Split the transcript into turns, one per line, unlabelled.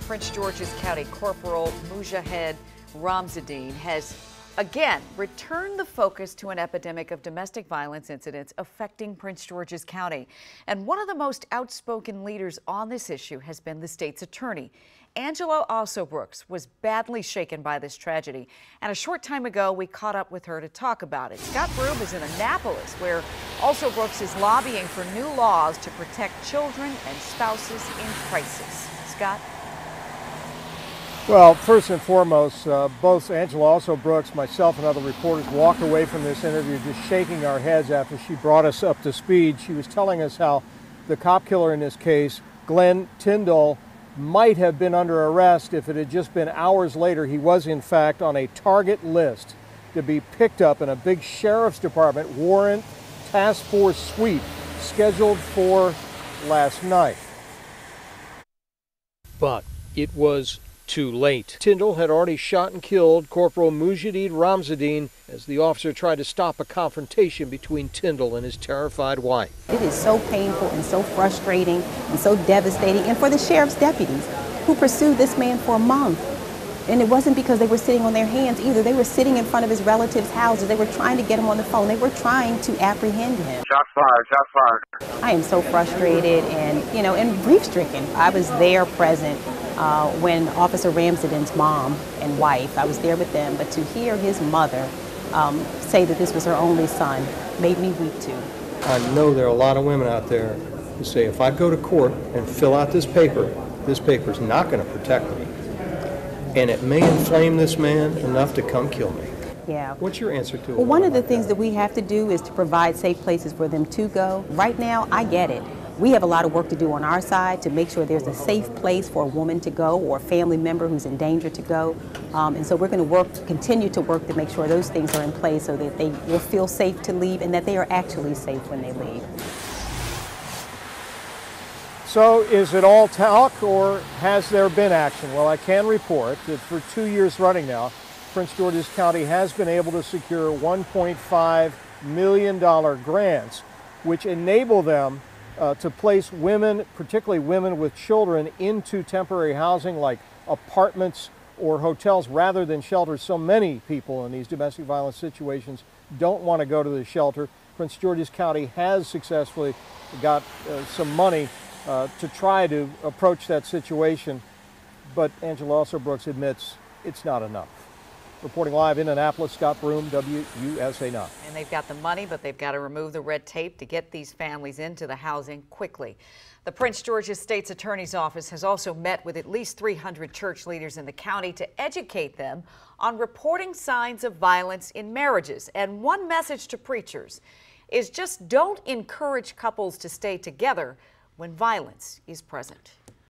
Prince George's County Corporal Mujahid Ramzziddin has again returned the focus to an epidemic of domestic violence incidents affecting Prince George's County. And one of the most outspoken leaders on this issue has been the state's attorney. Angela Alsobrooks was badly shaken by this tragedy, and a short time ago we caught up with her to talk about it. Scott Broom is in Annapolis, where Alsobrooks is lobbying for new laws to protect children and spouses in crisis. Scott?
Well, first and foremost, both Angela Alsobrooks, myself, and other reporters walked away from this interview just shaking our heads after she brought us up to speed. She was telling us how the cop killer in this case, Glenn Tyndall, might have been under arrest if it had just been hours later. He was, in fact, on a target list to be picked up in a big sheriff's department warrant task force sweep scheduled for last night. But it was too late. Tyndall had already shot and killed Corporal Mujahid Ramzziddin as the officer tried to stop a confrontation between Tyndall and his terrified wife.
It is so painful and so frustrating and so devastating, and for the sheriff's deputies who pursued this man for a month. And it wasn't because they were sitting on their hands either. They were sitting in front of his relatives' houses. They were trying to get him on the phone. They were trying to apprehend him.
Shots fired, shots fired.
I am so frustrated and grief-stricken. I was there present when Officer Ramzziddin's mom and wife, I was there with them, but to hear his mother say that this was her only son made me weep too.
I know there are a lot of women out there who say, if I go to court and fill out this paper's not going to protect me. And it may inflame this man enough to come kill me.
Yeah.
What's your answer to it?
Well, one of the things that we have to do is to provide safe places for them to go. Right now, I get it. We have a lot of work to do on our side to make sure there's a safe place for a woman to go or a family member who's in danger to go. And so we're going to continue to work to make sure those things are in place so that they will feel safe to leave and that they are actually safe when they leave.
So is it all talk or has there been action? Well, I can report that for 2 years running now, Prince George's County has been able to secure $1.5 million grants, which enable them to place women, particularly women with children, into temporary housing like apartments or hotels rather than shelters. So many people in these domestic violence situations don't want to go to the shelter. Prince George's County has successfully got some money to try to approach that situation, but Angela Alsobrooks admits it's not enough. Reporting live in Annapolis, Scott Broom, WUSA 9.
And they've got the money, but they've got to remove the red tape to get these families into the housing quickly. The Prince George's State's Attorney's Office has also met with at least 300 church leaders in the county to educate them on reporting signs of violence in marriages. And one message to preachers is just don't encourage couples to stay together when violence is present.